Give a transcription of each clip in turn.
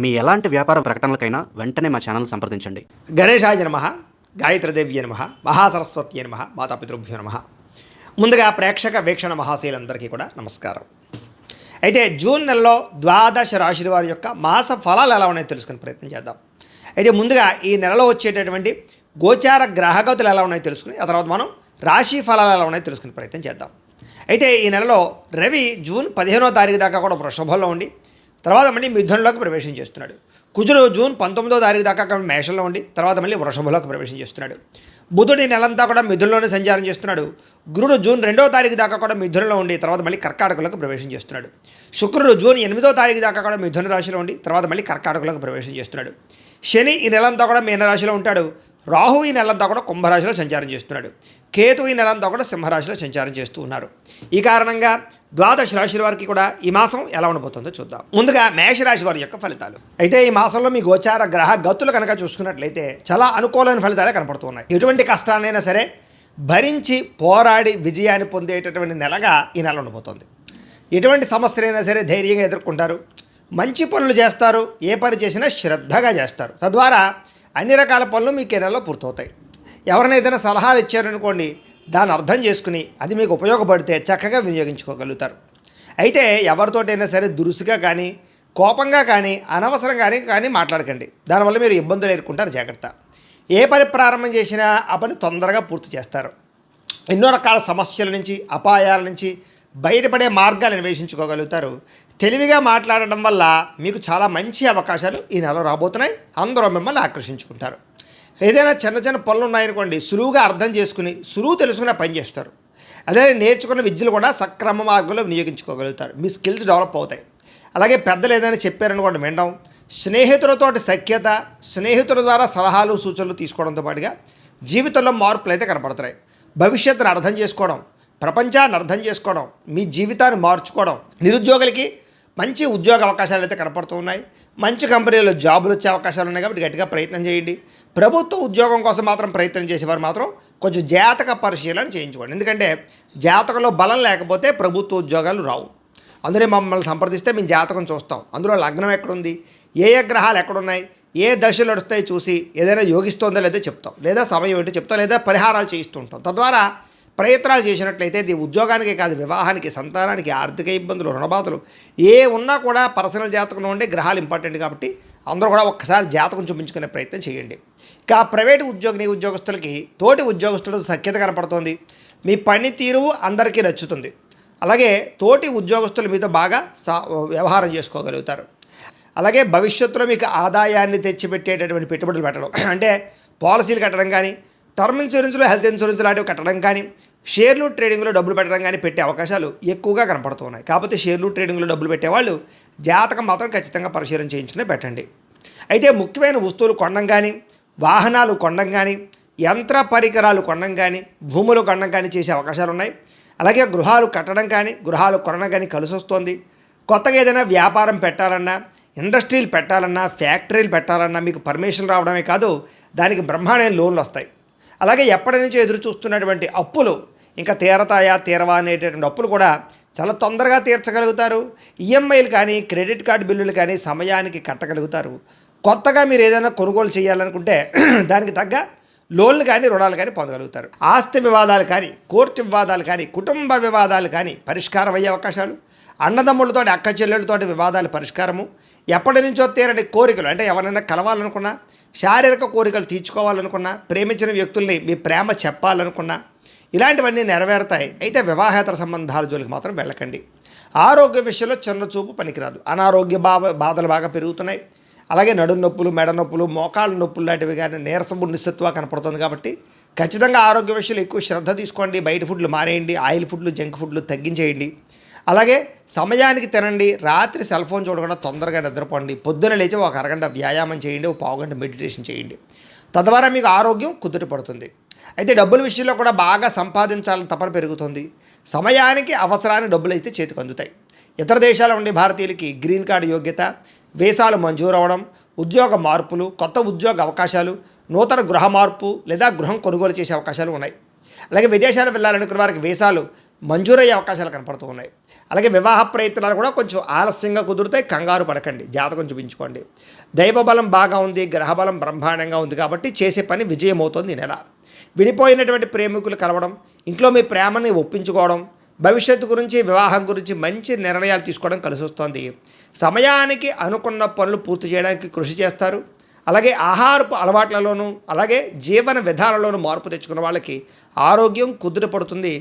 మీ ఎలాంటి వ్యాపార ప్రకటనలకైనా వెంటనే మా ఛానల్ సంప్రదించండి. గణేశాయ నమః, గాయత్రీదేవ్య నమః, మహాసరస్వత్యై నమః, మాతాపితృభ్యో నమః. ముందుగా ప్రేక్షక వీక్షణ మహాశీలందరికీ కూడా నమస్కారం. అయితే జూన్ నెలలో ద్వాదశ రాశుల వారి యొక్క మాస ఫలాలు ఎలా ఉన్నాయో తెలుసుకునే ప్రయత్నం చేద్దాం. అయితే ముందుగా ఈ నెలలో వచ్చేటటువంటి గోచార గ్రహగతులు ఎలా ఉన్నాయో తెలుసుకుని ఆ తర్వాత మనం రాశి ఫలాలు ఎలా ఉన్నాయో తెలుసుకునే ప్రయత్నం చేద్దాం. అయితే ఈ నెలలో రవి జూన్ 15వ తారీఖు దాకా కూడా వృషభంలో ఉండి తర్వాత మళ్ళీ మిథునంలోకి ప్రవేశం చేస్తున్నాడు. కుజుడు జూన్ 19వ తారీఖు దాకా మేషంలో ఉండి తర్వాత మళ్ళీ వృషభంలోకి ప్రవేశం చేస్తున్నాడు. బుధుడు నెలంతా కూడా మిథునంలోనే సంచారం చేస్తున్నాడు. గురుడు జూన్ 2వ తారీఖు దాకా కూడా మిథునంలో ఉండి తర్వాత మళ్ళీ కర్కాటకంలోకి ప్రవేశం చేస్తున్నాడు. శుక్రుడు జూన్ 8వ తారీఖు దాకా కూడా మిథున రాశిలో ఉండి తర్వాత మళ్ళీ కర్కాటకంలోకి ప్రవేశం చేస్తున్నాడు. శని ఈ నెలంతా కూడా మీనరాశిలో ఉంటాడు. రాహు ఈ నెలంతా కూడా కుంభరాశిలో సంచారం చేస్తున్నాడు. కేతు ఈ నెలంతా కూడా సింహరాశిలో సంచారం చేస్తూ ఉన్నారు. ఈ కారణంగా ద్వాదశ రాశుల వారికి కూడా ఈ మాసం ఎలా ఉండబోతుందో చూద్దాం. ముందుగా మేషరాశి వారి యొక్క ఫలితాలు. అయితే ఈ మాసంలో మీ గోచార గ్రహ గతులు కనుక చూసుకున్నట్లయితే చాలా అనుకూలమైన ఫలితాలే కనపడుతున్నాయి. ఎటువంటి కష్టాన్నైనా సరే భరించి పోరాడి విజయాన్ని పొందేటటువంటి నెలగా ఈ నెల ఉండబోతోంది. ఎటువంటి సమస్యలైనా సరే ధైర్యంగా ఎదుర్కొంటారు. మంచి పనులు చేస్తారు. ఏ పని చేసినా శ్రద్ధగా చేస్తారు. తద్వారా అన్ని రకాల పనులు మీకు ఈ నెలలో పూర్తవుతాయి. ఎవరైనా ఏదైనా సలహాలు ఇచ్చారనుకోండి, దాన్ని అర్థం చేసుకుని అది మీకు ఉపయోగపడితే చక్కగా వినియోగించుకోగలుగుతారు. అయితే ఎవరితోటైనా సరే దురుసుగా కానీ కోపంగా కానీ అనవసరంగా కానీ మాట్లాడకండి. దానివల్ల మీరు ఇబ్బందులు ఎదుర్కొంటారు. జాగ్రత్త. ఏ పని ప్రారంభం చేసినా ఆ పని తొందరగా పూర్తి చేస్తారు. ఎన్నో రకాల సమస్యల నుంచి అపాయాల నుంచి బయటపడే మార్గాలు అన్వేషించుకోగలుగుతారు. తెలివిగా మాట్లాడడం వల్ల మీకు చాలా మంచి అవకాశాలు ఈ నెలలో రాబోతున్నాయి. అందరూ మిమ్మల్ని ఆకర్షించుకుంటారు. ఏదైనా చిన్న చిన్న పనులు ఉన్నాయనుకోండి, సులువుగా అర్థం చేసుకుని సులువు తెలుసుకుని పని చేస్తారు. అదే నేర్చుకున్న విద్యలు కూడా సక్రమ మార్గంలో వినియోగించుకోగలుగుతారు. మీ స్కిల్స్ డెవలప్ అవుతాయి. అలాగే పెద్దలు ఏదైనా చెప్పారనుకోండి వినడం, స్నేహితులతో సఖ్యత, స్నేహితుల ద్వారా సలహాలు సూచనలు తీసుకోవడంతో పాటుగా జీవితంలో మార్పులు అయితే కనపడుతున్నాయి. భవిష్యత్తును అర్థం చేసుకోవడం, ప్రపంచాన్ని అర్థం చేసుకోవడం, మీ జీవితాన్ని మార్చుకోవడం, నిరుద్యోగులకి మంచి ఉద్యోగ అవకాశాలు అయితే కనపడుతూ ఉన్నాయి. మంచి కంపెనీలో జాబులు వచ్చే అవకాశాలు ఉన్నాయి. కాబట్టి గట్టిగా ప్రయత్నం చేయండి. ప్రభుత్వ ఉద్యోగం కోసం మాత్రం ప్రయత్నం చేసేవారు మాత్రం కొంచెం జాతక పరిశీలన చేయించుకోండి. ఎందుకంటే జాతకంలో బలం లేకపోతే ప్రభుత్వ ఉద్యోగాలు రావు. అందులో మమ్మల్ని సంప్రదిస్తే మేము జాతకం చూస్తాం. అందులో లగ్నం ఎక్కడుంది, ఏ ఏ గ్రహాలు ఎక్కడున్నాయి, ఏ దశలు నడుస్తాయి చూసి ఏదైనా యోగిస్తోందో లేదో చెప్తాం, లేదా సమయం ఏంటో చెప్తాం, లేదా పరిహారాలు చేయిస్తూ ఉంటాం. తద్వారా ప్రయత్నాలు చేసినట్లయితే ఇది ఉద్యోగానికే కాదు, వివాహానికి, సంతానానికి, ఆర్థిక ఇబ్బందులు, రుణబాధలు ఏ ఉన్నా కూడా పర్సనల్ జాతకంలో ఉండే గ్రహాలు ఇంపార్టెంట్. కాబట్టి అందరూ కూడా ఒక్కసారి జాతకం చూపించుకునే ప్రయత్నం చేయండి. ఇక ప్రైవేటు ఉద్యోగస్తులకి తోటి ఉద్యోగస్తులతో సఖ్యత కనపడుతోంది. మీ పనితీరు అందరికీ నచ్చుతుంది. అలాగే తోటి ఉద్యోగస్తులు మీతో బాగా వ్యవహారం చేసుకోగలుగుతారు. అలాగే భవిష్యత్తులో మీకు ఆదాయాన్ని తెచ్చిపెట్టేటటువంటి పెట్టుబడులు పెట్టడం, అంటే పాలసీలు కట్టడం కానీ, టర్మ్ ఇన్సూరెన్స్లో హెల్త్ ఇన్సూరెన్స్ లాంటివి కట్టడం కానీ, షేర్లు ట్రేడింగ్లో డబ్బులు పెట్టడం కానీ పెట్టే అవకాశాలు ఎక్కువగా కనపడుతున్నాయి. కాకపోతే షేర్లు ట్రేడింగ్లో డబ్బులు పెట్టేవాళ్ళు జాతకం మాత్రం ఖచ్చితంగా పరిశీలన చేయించుకునే పెట్టండి. అయితే ముఖ్యమైన వస్తువులు కొనడం కానీ, వాహనాలు కొనడం కానీ, యంత్ర పరికరాలు కొనడం కానీ, భూములు కొనడం కానీ చేసే అవకాశాలు ఉన్నాయి. అలాగే గృహాలు కట్టడం కానీ, గృహాలు కొనడం కానీ కలిసి వస్తుంది. కొత్తగా ఏదైనా వ్యాపారం పెట్టాలన్నా, ఇండస్ట్రీలు పెట్టాలన్నా, ఫ్యాక్టరీలు పెట్టాలన్నా మీకు పర్మిషన్ రావడమే కాదు, దానికి బ్రహ్మాండమైన లోన్లు వస్తాయి. అలాగే ఎప్పటి నుంచో ఎదురు చూస్తున్నటువంటి అప్పులు ఇంకా తీరవా అనేటటువంటి అప్పులు కూడా చాలా తొందరగా తీర్చగలుగుతారు. ఈఎంఐలు కానీ, క్రెడిట్ కార్డు బిల్లులు కానీ సమయానికి కట్టగలుగుతారు. కొత్తగా మీరు ఏదైనా కొనుగోలు చేయాలనుకుంటే దానికి తగ్గ లోన్లు కానీ, రుణాలు కానీ పొందగలుగుతారు. ఆస్తి వివాదాలు కానీ, కోర్టు వివాదాలు కానీ, కుటుంబ వివాదాలు కానీ పరిష్కారం అయ్యే అవకాశాలు, అన్నదమ్ములతోటి అక్క చెల్లెళ్ళతోటి వివాదాలు పరిష్కారము, ఎప్పటి నుంచో తీరని కోరికలు, అంటే ఎవరైనా కలవాలనుకున్నా, శారీరక కోరికలు తీర్చుకోవాలనుకున్నా, ప్రేమించిన వ్యక్తుల్ని మీ ప్రేమ చెప్పాలనుకున్నా ఇలాంటివన్నీ నెరవేరుతాయి. అయితే వివాహేతర సంబంధాల జోలికి మాత్రం వెళ్ళకండి. ఆరోగ్య విషయంలో చిన్న చూపు పనికిరాదు. అనారోగ్య బాధలు బాగా పెరుగుతున్నాయి. అలాగే నడుము నొప్పులు, మెడ నొప్పులు, మోకాళ్ళ నొప్పులు లాంటివి కానీ నీరసము, నిస్సత్తువ కనపడుతుంది. కాబట్టి ఖచ్చితంగా ఆరోగ్య విషయంలో ఎక్కువ శ్రద్ధ తీసుకోండి. బయట ఫుడ్లు మానేయండి. ఆయిల్ ఫుడ్లు, జంక్ ఫుడ్లు తగ్గించేయండి. అలాగే సమయానికి తినండి. రాత్రి సెల్ ఫోన్ చూడకుండా తొందరగా నిద్రపోండి. పొద్దున లేచి ఒక అరగంట వ్యాయామం చేయండి, ఒక పావుగంట మెడిటేషన్ చేయండి. తద్వారా మీకు ఆరోగ్యం కుదుట పడుతుంది. అయితే డబ్బుల విషయంలో కూడా బాగా సంపాదించాలని తపన పెరుగుతుంది. సమయానికి అవసరానికి డబ్బులు అయితే చేతికి అందుతాయి. ఇతర దేశాల ఉండే భారతీయులకి గ్రీన్ కార్డు యోగ్యత, వీసాలు మంజూరు అవ్వడం, ఉద్యోగ మార్పులు, కొత్త ఉద్యోగ అవకాశాలు, నూతన గృహ మార్పు లేదా గృహం కొనుగోలు చేసే అవకాశాలు ఉన్నాయి. అలాగే విదేశాలు వెళ్ళాలనుకున్న వారికి వీసాలు మంజూరయ్యే అవకాశాలు కనపడుతూ ఉన్నాయి. అలాగే వివాహ ప్రయత్నాలు కూడా కొంచెం ఆలస్యంగా కుదురుతాయి. కంగారు పడకండి, జాతకం చూపించుకోండి. దైవబలం బాగా ఉంది, గ్రహబలం బ్రహ్మాండంగా ఉంది కాబట్టి చేసే పని విజయం అవుతుంది ఈ నెల. విడిపోయినటువంటి ప్రేమికులు కలవడం, ఇంట్లో మీ ప్రేమని ఒప్పించుకోవడం, భవిష్యత్తు గురించి వివాహం గురించి మంచి నిర్ణయాలు తీసుకోవడం కలిసి వస్తుంది. సమయానికి అనుకున్న పనులు పూర్తి చేయడానికి కృషి చేస్తారు. అలాగే ఆహారపు అలవాట్లలోనూ అలాగే జీవన విధానంలోనూ మార్పు తెచ్చుకున్న వాళ్ళకి ఆరోగ్యం కుదుటపడుతుంది.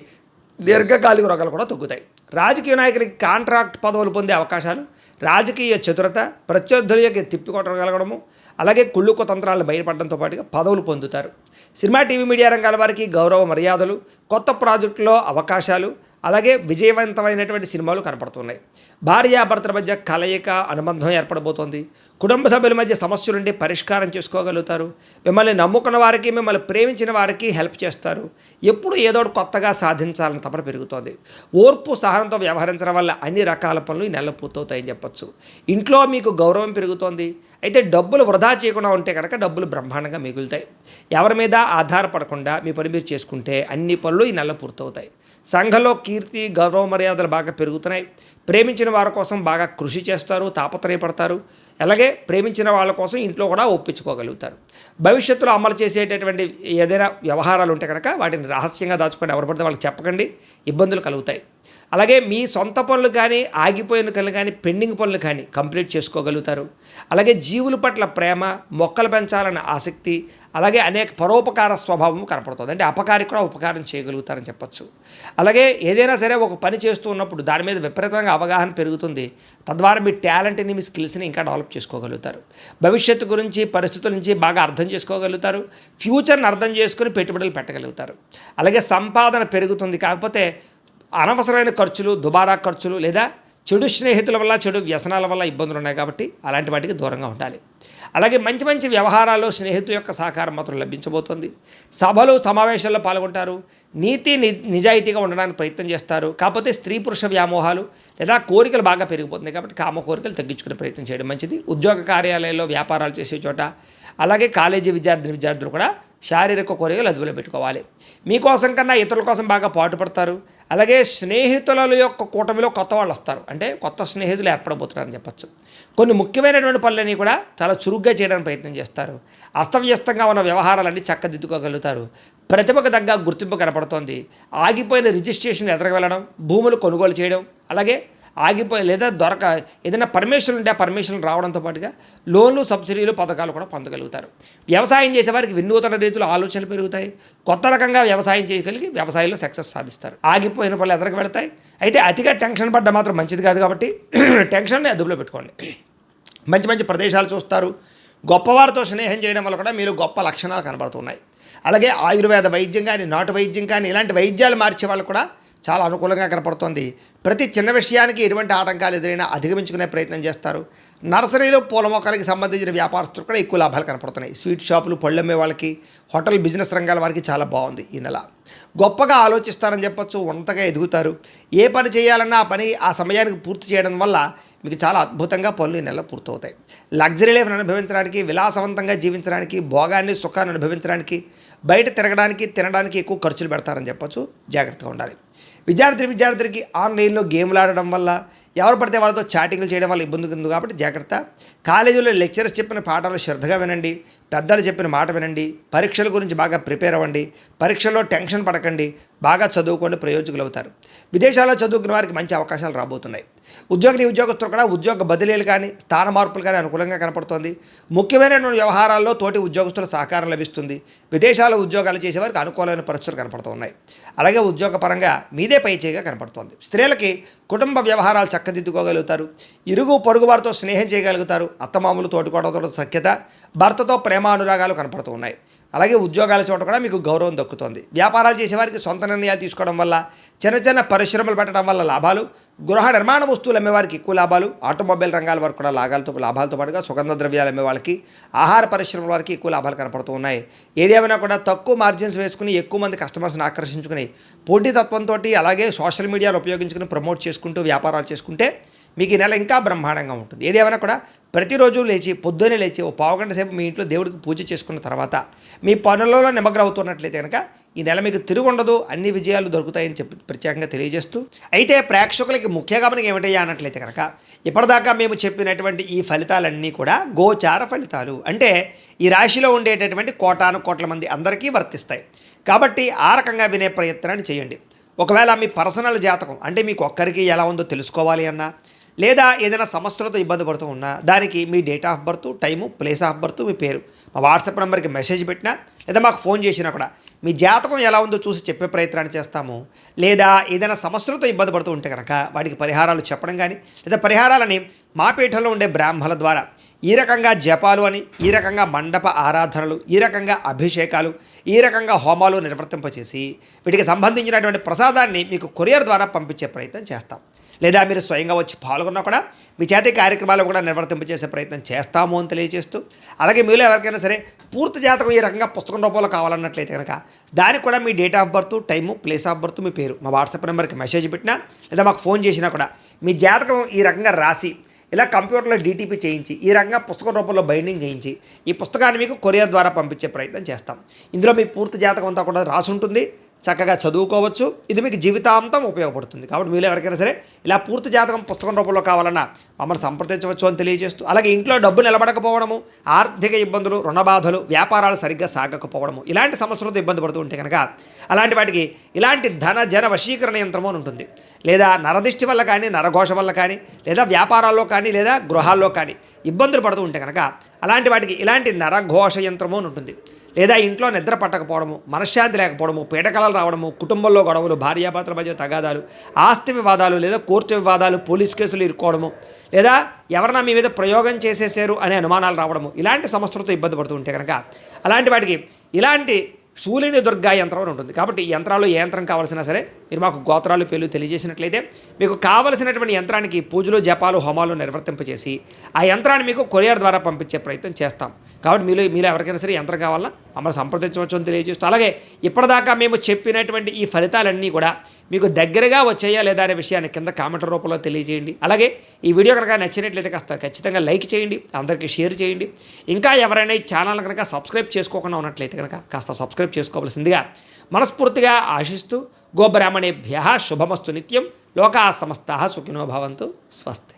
దీర్ఘకాలిక రోగాలు కూడా తగ్గుతాయి. రాజకీయ నాయకులకి కాంట్రాక్ట్ పదవులు పొందే అవకాశాలు, రాజకీయ చతురత, ప్రత్యర్థులకి తిప్పికొట్టగలగడము, అలాగే కుళ్ళు కుతంత్రాలను బయటపడడంతో పాటుగా పదవులు పొందుతారు. సినిమా టీవీ మీడియా రంగాల వారికి గౌరవ మర్యాదలు, కొత్త ప్రాజెక్టులో అవకాశాలు, అలాగే విజయవంతమైనటువంటి సినిమాలు కనపడుతున్నాయి. భార్యాభర్తల మధ్య కలయిక అనుబంధం ఏర్పడబోతోంది. కుటుంబ సభ్యుల మధ్య సమస్యల నుండి పరిష్కారం చేసుకోగలుగుతారు. మిమ్మల్ని నమ్ముకున్న వారికి, మిమ్మల్ని ప్రేమించిన వారికి హెల్ప్ చేస్తారు. ఎప్పుడు ఏదో ఒకటి కొత్తగా సాధించాలని తపన పెరుగుతోంది. ఓర్పు సహనంతో వ్యవహరించడం వల్ల అన్ని రకాల పనులు ఈ నెలలో పూర్తవుతాయని చెప్పచ్చు. ఇంట్లో మీకు గౌరవం పెరుగుతోంది. అయితే డబ్బులు వృధా చేయకుండా ఉంటే కనుక డబ్బులు బ్రహ్మాండంగా మిగులుతాయి. ఎవరి మీద ఆధారపడకుండా మీ పని మీరు చేసుకుంటే అన్ని పనులు ఈ నెలలో పూర్తవుతాయి. సంఘంలో కీర్తి, గౌరవ మర్యాదలు బాగా పెరుగుతున్నాయి. ప్రేమించిన వారి కోసం బాగా కృషి చేస్తారు, తాపత్రయపడతారు. అలాగే ప్రేమించిన వాళ్ళ కోసం ఇంట్లో కూడా ఒప్పించుకోగలుగుతారు. భవిష్యత్తులో అమలు చేసేటటువంటి ఏదైనా వ్యవహారాలు ఉంటే కనుక వాటిని రహస్యంగా దాచుకొని ఎవరు పడితే వాళ్ళకి చెప్పకండి, ఇబ్బందులు కలుగుతాయి. అలాగే మీ సొంత పనులు కానీ, ఆగిపోయిన పనులు కానీ, పెండింగ్ పనులు కానీ కంప్లీట్ చేసుకోగలుగుతారు. అలాగే జీవుల పట్ల ప్రేమ, మొక్కలు పెంచాలన్న ఆసక్తి, అలాగే అనేక పరోపకార స్వభావం కనపడుతుంది. అంటే అపకారికి కూడా ఉపకారం చేయగలుగుతారని చెప్పచ్చు. అలాగే ఏదైనా సరే ఒక పని చేస్తూ ఉన్నప్పుడు దాని మీద విపరీతంగా అవగాహన పెరుగుతుంది. తద్వారా మీ టాలెంట్ని, మీ స్కిల్స్ని ఇంకా డెవలప్ చేసుకోగలుగుతారు. భవిష్యత్తు గురించి, పరిస్థితుల నుంచి బాగా అర్థం చేసుకోగలుగుతారు. ఫ్యూచర్ని అర్థం చేసుకుని పెట్టుబడులు పెట్టగలుగుతారు. అలాగే సంపాదన పెరుగుతుంది. కాకపోతే అనవసరమైన ఖర్చులు, దుబారా ఖర్చులు లేదా చెడు స్నేహితుల వల్ల, చెడు వ్యసనాల వల్ల ఇబ్బందులు ఉన్నాయి కాబట్టి అలాంటి వాటికి దూరంగా ఉండాలి. అలాగే మంచి మంచి వ్యవహారాల్లో స్నేహితుల యొక్క సహకారం మాత్రం లభించబోతోంది. సభలు, సమావేశాల్లో పాల్గొంటారు. నీతి నిజాయితీగా ఉండడానికి ప్రయత్నం చేస్తారు. కాకపోతే స్త్రీ పురుష వ్యామోహాలు లేదా కోరికలు బాగా పెరిగిపోతుంది కాబట్టి కామ కోరికలు తగ్గించుకునే ప్రయత్నం చేయడం మంచిది. ఉద్యోగ కార్యాలయాల్లో, వ్యాపారాలు చేసే చోట, అలాగే కాలేజీ విద్యార్థులు కూడా శారీరక కోరికలు అదుపులో పెట్టుకోవాలి. మీకోసం కన్నా ఇతరుల కోసం బాగా పాటుపడతారు. అలాగే స్నేహితుల యొక్క కూటమిలో కొత్త వాళ్ళు వస్తారు. అంటే కొత్త స్నేహితులు ఏర్పడబోతున్నారని చెప్పచ్చు. కొన్ని ముఖ్యమైనటువంటి పనులన్నీ కూడా చాలా చురుగ్గా చేయడానికి ప్రయత్నం చేస్తారు. అస్తవ్యస్తంగా ఉన్న వ్యవహారాలన్నీ చక్కదిద్దుకోగలుగుతారు. ప్రతిభకు తగ్గ గుర్తింపు కనపడుతోంది. ఆగిపోయిన రిజిస్ట్రేషన్ ఎదురుకు వెళ్ళడం, భూములు కొనుగోలు చేయడం, అలాగే ఆగిపోయి లేదా ఏదైనా పర్మిషన్ ఉంటే ఆ పర్మిషన్ రావడంతో పాటుగా లోన్లు, సబ్సిడీలు, పథకాలు కూడా పొందగలుగుతారు. వ్యవసాయం చేసేవారికి వినూతన రీతిలో ఆలోచనలు పెరుగుతాయి. కొత్త రకంగా వ్యవసాయం చేయగలిగి వ్యవసాయంలో సక్సెస్ సాధిస్తారు. ఆగిపోయిన పనులు ఎదురుకు వెళతాయి. అయితే అతిగా టెన్షన్ పడ్డ మాత్రం మంచిది కాదు కాబట్టి టెన్షన్ని అదుపులో పెట్టుకోండి. మంచి మంచి ప్రదేశాలు చూస్తారు. గొప్పవారితో స్నేహం చేయడం వల్ల కూడా మీరు గొప్ప లక్షణాలు కనబడుతున్నాయి. అలాగే ఆయుర్వేద వైద్యం కానీ, నాటు వైద్యం కానీ ఇలాంటి వైద్యాలు మార్చే వాళ్ళు కూడా చాలా అనుకూలంగా కనపడుతోంది. ప్రతి చిన్న విషయానికి ఎటువంటి ఆటంకాలు ఎదురైనా అధిగమించుకునే ప్రయత్నం చేస్తారు. నర్సరీలు, పూల మొక్కలకి సంబంధించిన వ్యాపారస్తులు కూడా ఎక్కువ లాభాలు కనపడుతున్నాయి. స్వీట్ షాపులు, పళ్ళు అమ్మే వాళ్ళకి, హోటల్ బిజినెస్ రంగాల వారికి చాలా బాగుంది ఈ నెల. గొప్పగా ఆలోచిస్తారని చెప్పొచ్చు. ఉన్నతగా ఎదుగుతారు. ఏ పని చేయాలన్నా ఆ పని ఆ సమయానికి పూర్తి చేయడం వల్ల మీకు చాలా అద్భుతంగా పనులు ఈ నెలలో పూర్తవుతాయి. లగ్జరీ లైఫ్ని అనుభవించడానికి, విలాసవంతంగా జీవించడానికి, భోగాన్ని, సుఖాన్ని అనుభవించడానికి, బయట తిరగడానికి, తినడానికి ఎక్కువ ఖర్చులు పెడతారని చెప్పొచ్చు. జాగ్రత్తగా ఉండాలి. విద్యార్థులకి ఆన్లైన్లో గేమ్లు ఆడడం వల్ల, ఎవరు పడితే వాళ్ళతో చాటింగ్లు చేయడం వల్ల ఇబ్బంది ఉంది కాబట్టి జాగ్రత్త. కాలేజీలో లెక్చరర్స్ చెప్పిన పాఠాలు శ్రద్ధగా వినండి. పెద్దలు చెప్పిన మాట వినండి. పరీక్షల గురించి బాగా ప్రిపేర్ అవ్వండి. పరీక్షల్లో టెన్షన్ పడకండి. బాగా చదువుకోండి, ప్రయోజకులు అవుతారు. విదేశాల్లో చదువుకున్న వారికి మంచి అవకాశాలు రాబోతున్నాయి. ఉద్యోగస్తులు కూడా ఉద్యోగ బదిలీలు కానీ, స్థాన మార్పులు కానీ అనుకూలంగా కనపడుతోంది. ముఖ్యమైనటువంటి వ్యవహారాల్లో తోటి ఉద్యోగస్తుల సహకారం లభిస్తుంది. విదేశాల్లో ఉద్యోగాలు చేసేవారికి అనుకూలమైన పరిస్థితులు కనపడుతున్నాయి. అలాగే ఉద్యోగపరంగా మీదే పైచేయిగా కనపడుతోంది. స్త్రీలకి కుటుంబ వ్యవహారాలు చక్కదిద్దుకోగలుగుతారు. ఇరుగు పొరుగు వారితో స్నేహం చేయగలుగుతారు. అత్తమామలు, తోటికోడలతో సఖ్యత, భర్తతో ప్రేమానురాగాలు కనపడుతూ ఉన్నాయి. అలాగే ఉద్యోగాల చోట కూడా మీకు గౌరవం దక్కుతోంది. వ్యాపారాలు చేసేవారికి సొంత నిర్ణయాలు తీసుకోవడం వల్ల, చిన్న చిన్న పరిశ్రమలు పెట్టడం వల్ల లాభాలు, గృహ నిర్మాణ వస్తువులు అమ్మేవారికి ఎక్కువ లాభాలు, ఆటోమొబైల్ రంగాల వరకు కూడా లాభాలతో పాటుగా సుగంధ ద్రవ్యాలు అమ్మే వాళ్ళకి, ఆహార పరిశ్రమల వారికి ఎక్కువ లాభాలు కనపడుతూ ఉన్నాయి. ఏదేమైనా కూడా తక్కువ మార్జిన్స్ వేసుకుని ఎక్కువ మంది కస్టమర్స్ని ఆకర్షించుకుని పోటీతత్వంతో అలాగే సోషల్ మీడియాలో ఉపయోగించుకుని ప్రమోట్ చేసుకుంటూ వ్యాపారాలు చేసుకుంటే మీకు ఈ నెల ఇంకా బ్రహ్మాండంగా ఉంటుంది. ఏదేమైనా కూడా ప్రతిరోజు పొద్దున్నే లేచి ఓ పావుగంట సేపు మీ ఇంట్లో దేవుడికి పూజ చేసుకున్న తర్వాత మీ పనులలో నిమగ్నం అవుతున్నట్లయితే కనుక ఈ నెల మీకు తిరుగుండదు, అన్ని విజయాలు దొరుకుతాయని చెప్పి ప్రత్యేకంగా తెలియజేస్తూ, అయితే ప్రేక్షకులకి ముఖ్యంగా మనకి ఏమిటయ్యా అన్నట్లయితే కనుక ఇప్పటిదాకా మేము చెప్పినటువంటి ఈ ఫలితాలన్నీ కూడా గోచార ఫలితాలు, అంటే ఈ రాశిలో ఉండేటటువంటి కోటాను కోట్ల మంది అందరికీ వర్తిస్తాయి. కాబట్టి ఆ రకంగా వినే ప్రయత్నాన్ని చేయండి. ఒకవేళ మీ పర్సనల్ జాతకం అంటే మీకు ఒక్కరికి ఎలా ఉందో తెలుసుకోవాలి అన్నా, లేదా ఏదైనా సమస్యలతో ఇబ్బంది పడుతూ ఉన్నా దానికి మీ date of birth, time, place of birth, మీ పేరు మా వాట్సాప్ నెంబర్కి మెసేజ్ పెట్టినా లేదా మాకు ఫోన్ చేసినా కూడా మీ జాతకం ఎలా ఉందో చూసి చెప్పే ప్రయత్నాన్ని చేస్తాము. లేదా ఏదైనా సమస్యలతో ఇబ్బంది పడుతూ ఉంటే కనుక వాటికి పరిహారాలు చెప్పడం కానీ, లేదా పరిహారాలని మా పీఠంలో ఉండే బ్రాహ్మణుల ద్వారా ఈ రకంగా జపాలు అని, ఈ రకంగా మండప ఆరాధనలు, ఈ రకంగా అభిషేకాలు, ఈ రకంగా హోమాలు నిర్వర్తింపచేసి వీటికి సంబంధించినటువంటి ప్రసాదాన్ని మీకు కొరియర్ ద్వారా పంపించే ప్రయత్నం చేస్తాం. లేదా మీరు స్వయంగా వచ్చి పాల్గొన్నా కూడా మీ చేతి కార్యక్రమాలు కూడా నిర్వర్తింపచేసే ప్రయత్నం చేస్తాము అని తెలియజేస్తూ, అలాగే మీలో ఎవరికైనా సరే పూర్తి జాతకం ఈ రకంగా పుస్తకం రూపంలో కావాలన్నట్లయితే కనుక దానికి కూడా మీ date of birth, time, place of birth, మీ పేరు మా వాట్సాప్ నెంబర్కి మెసేజ్ పెట్టినా లేదా మాకు ఫోన్ చేసినా కూడా మీ జాతకం ఈ రకంగా రాసి ఇలా కంప్యూటర్లో డీటీపీ చేయించి ఈ రకంగా పుస్తకం రూపంలో బైండింగ్ చేయించి ఈ పుస్తకాన్ని మీకు కొరియర్ ద్వారా పంపించే ప్రయత్నం చేస్తాం. ఇందులో మీ పూర్తి జాతకం అంతా కూడా రాసి ఉంటుంది, చక్కగా చదువుకోవచ్చు. ఇది మీకు జీవితాంతం ఉపయోగపడుతుంది. కాబట్టి మీరు ఎవరికైనా సరే ఇలా పూర్తి జాతకం పుస్తకం రూపంలో కావాలన్నా మమ్మల్ని సంప్రదించవచ్చు అని తెలియజేస్తూ, అలాగే ఇంట్లో డబ్బు నిలబడకపోవడము, ఆర్థిక ఇబ్బందులు, రుణ బాధలు, వ్యాపారాలు సరిగ్గా సాగకపోవడము, ఇలాంటి సమస్యలతో ఇబ్బంది పడుతూ ఉంటే కనుక అలాంటి వాటికి ఇలాంటి ధన జన వశీకరణ యంత్రము అని ఉంటుంది. లేదా నరదిష్టి వల్ల కానీ, నరఘోష వల్ల కానీ, లేదా వ్యాపారాల్లో కానీ, లేదా గృహాల్లో కానీ ఇబ్బందులు పడుతూ ఉంటే కనుక అలాంటి వాటికి ఇలాంటి నరఘోష యంత్రము అని ఉంటుంది. లేదా ఇంట్లో నిద్ర పట్టకపోవడము, మనశ్శాంతి లేకపోవడము, పీడకలలు రావడము, కుటుంబంలో గొడవలు, భార్యాభర్తల మధ్య తగాదాలు, ఆస్తి వివాదాలు, లేదా కోర్టు వివాదాలు, పోలీస్ కేసులు ఇరుక్కోవడము, లేదా ఎవరైనా మీ మీద ప్రయోగం చేసేసారు అనే అనుమానాలు రావడము, ఇలాంటి సమస్యలతో ఇబ్బంది పడుతూ ఉంటే కనుక అలాంటి వాటికి ఇలాంటి శూలిని దుర్గా యంత్రం అని ఉంటుంది. కాబట్టి ఈ యంత్రాల్లో ఏ యంత్రం కావాల్సినా సరే మీరు మాకు గోత్రాలు పేర్లు తెలియజేసినట్లయితే మీకు కావలసినటువంటి యంత్రానికి పూజలు, జపాలు, హోమాలు నిర్వర్తింపచేసి ఆ యంత్రాన్ని మీకు కొరియర్ ద్వారా పంపించే ప్రయత్నం చేస్తాం. కాబట్టి మీలో ఎవరికైనా సరే యంత్రం కావాలన్నా మమ్మల్ని సంప్రదించవచ్చు అని తెలియజేస్తూ, అలాగే ఇప్పటిదాకా మేము చెప్పినటువంటి ఈ ఫలితాలన్నీ కూడా మీకు దగ్గరగా వచ్చాయా లేదా అనే విషయాన్ని కింద కామెంట్ రూపంలో తెలియజేయండి. అలాగే ఈ వీడియో కనుక నచ్చినట్లయితే కాస్త ఖచ్చితంగా లైక్ చేయండి, అందరికీ షేర్ చేయండి. ఇంకా ఎవరైనా ఈ ఛానల్ కనుక సబ్స్క్రైబ్ చేసుకోకుండా ఉన్నట్లయితే కనుక కాస్త సబ్స్క్రైబ్ చేసుకోవాల్సిందిగా మనస్ఫూర్తిగా ఆశిస్తూ, గోబ్రాహ్మణేభ్యః శుభమస్తు నిత్యం, లోకాః సమస్తాః సుఖినో భవంతు, స్వస్తి.